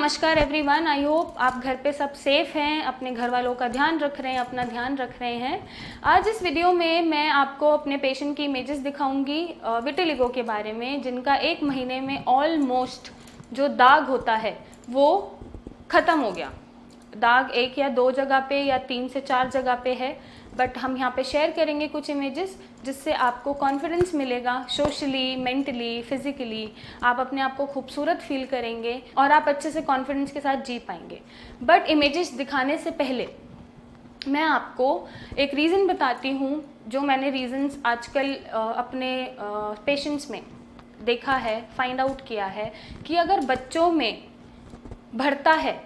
नमस्कार everyone, I hope आप घर पे सब सेफ हैं, अपने घर वालों का ध्यान रख रहे हैं, अपना ध्यान रख रहे हैं। आज इस वीडियो में मैं आपको अपने पेशेंट की इमेजेस दिखाऊंगी विटिलिगो के बारे में, जिनका 1 महीने में ऑलमोस्ट जो दाग होता है वो ख़त्म हो गया। दाग 1 या 2 जगह पे या 3 से 4 जगह पे है, बट हम यहाँ पे शेयर करेंगे कुछ इमेजेस जिससे आपको कॉन्फिडेंस मिलेगा। सोशली, मेंटली, फिजिकली आप अपने आप को खूबसूरत फील करेंगे और आप अच्छे से कॉन्फिडेंस के साथ जी पाएंगे। बट इमेजेस दिखाने से पहले मैं आपको एक रीज़न बताती हूँ, जो मैंने रीज़न्स आजकल अपने पेशेंट्स में देखा है, फाइंड आउट किया है कि अगर बच्चों में बढ़ता है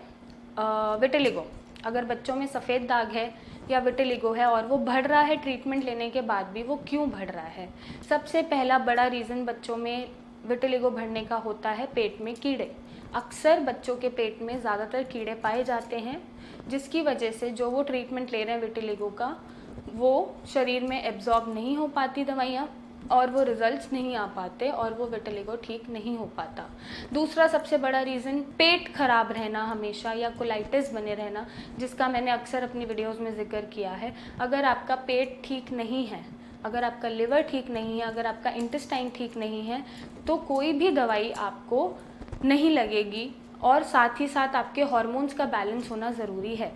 विटिलिगो, अगर बच्चों में सफ़ेद दाग है या विटिलिगो है और वो बढ़ रहा है ट्रीटमेंट लेने के बाद भी, वो क्यों बढ़ रहा है। सबसे पहला बड़ा रीज़न बच्चों में विटिलिगो बढ़ने का होता है पेट में कीड़े। अक्सर बच्चों के पेट में ज़्यादातर कीड़े पाए जाते हैं, जिसकी वजह से जो वो ट्रीटमेंट ले रहे हैं विटिलिगो का, वो शरीर में एब्जॉर्ब नहीं हो पाती दवाइयाँ और वो रिजल्ट्स नहीं आ पाते और वो विटिलिगो ठीक नहीं हो पाता। दूसरा सबसे बड़ा रीज़न पेट खराब रहना हमेशा, या कोलाइटिस बने रहना, जिसका मैंने अक्सर अपनी वीडियोस में जिक्र किया है। अगर आपका पेट ठीक नहीं है, अगर आपका लिवर ठीक नहीं है, अगर आपका इंटेस्टाइन ठीक नहीं है, तो कोई भी दवाई आपको नहीं लगेगी और साथ ही साथ आपके हॉर्मोन्स का बैलेंस होना ज़रूरी है।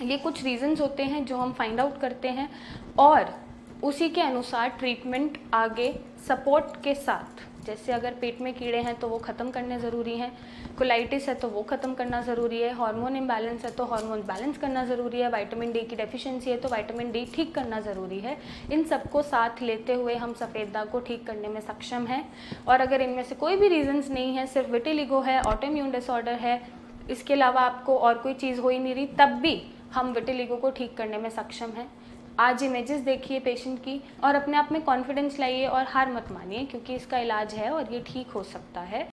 ये कुछ रीज़न्स होते हैं जो हम फाइंड आउट करते हैं और उसी के अनुसार ट्रीटमेंट आगे सपोर्ट के साथ, जैसे अगर पेट में कीड़े हैं तो वो ख़त्म करने ज़रूरी हैं, कोलाइटिस है तो वो ख़त्म करना ज़रूरी है, हार्मोन इम्बैलेंस है तो हार्मोन बैलेंस करना ज़रूरी है, विटामिन डी की डेफिशिएंसी है तो विटामिन डी ठीक करना ज़रूरी है। इन सबको साथ लेते हुए हम सफ़ेद दाग को ठीक करने में सक्षम हैं। और अगर इनमें से कोई भी रीज़न्स नहीं है, सिर्फ विटिलिगो है, ऑटोइम्यून डिसऑर्डर है, इसके अलावा आपको और कोई चीज़ हो ही नहीं रही, तब भी हम विटिलिगो को ठीक करने में सक्षम हैं। आज इमेजेस देखिए पेशेंट की और अपने आप में कॉन्फिडेंस लाइए और हार मत मानिए, क्योंकि इसका इलाज है और ये ठीक हो सकता है।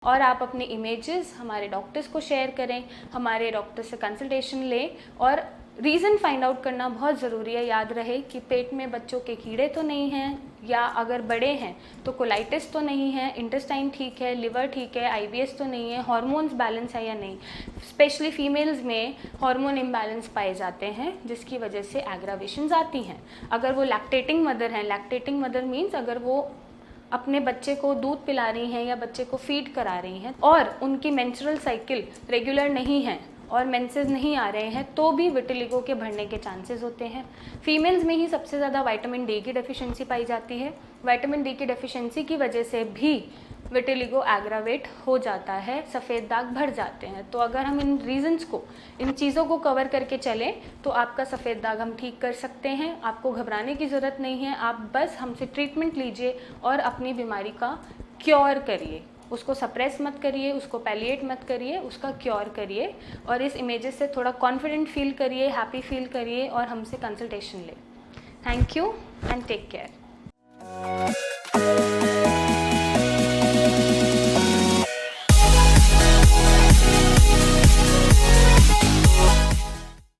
और आप अपने इमेजेस हमारे डॉक्टर्स को शेयर करें, हमारे डॉक्टर से कंसल्टेशन लें और रीज़न फाइंड आउट करना बहुत ज़रूरी है। याद रहे कि पेट में बच्चों के कीड़े तो नहीं हैं, या अगर बड़े हैं तो कोलाइटिस तो नहीं है, इंटेस्टाइन ठीक है, लिवर ठीक है, आईबीएस तो नहीं है, हार्मोन्स बैलेंस है या नहीं। स्पेशली फीमेल्स में हार्मोन इम्बैलेंस पाए जाते हैं, जिसकी वजह से एग्रावेशंस आती हैं। अगर वो लैक्टेटिंग मदर हैं, लैक्टेटिंग मदर मीन्स अगर वो अपने बच्चे को दूध पिला रही हैं या बच्चे को फीड करा रही हैं और उनकी मेंस्ट्रुअल साइकिल रेगुलर नहीं है और मेंसेस नहीं आ रहे हैं, तो भी विटिलिगो के बढ़ने के चांसेस होते हैं। फीमेल्स में ही सबसे ज़्यादा विटामिन डी की डेफिशिएंसी पाई जाती है। विटामिन डी की डेफिशिएंसी की वजह से भी विटिलिगो एग्रावेट हो जाता है, सफ़ेद दाग बढ़ जाते हैं। तो अगर हम इन रीजंस को, इन चीज़ों को कवर करके चलें तो आपका सफ़ेद दाग हम ठीक कर सकते हैं। आपको घबराने की ज़रूरत नहीं है, आप बस हमसे ट्रीटमेंट लीजिए और अपनी बीमारी का क्योर करिए। उसको सप्रेस मत करिए, उसको पैलिएट मत करिए, उसका क्योर करिए और इस इमेजेस से थोड़ा कॉन्फिडेंट फील करिए, हैप्पी फील करिए और हमसे कंसल्टेशन लें। Thank you and take care.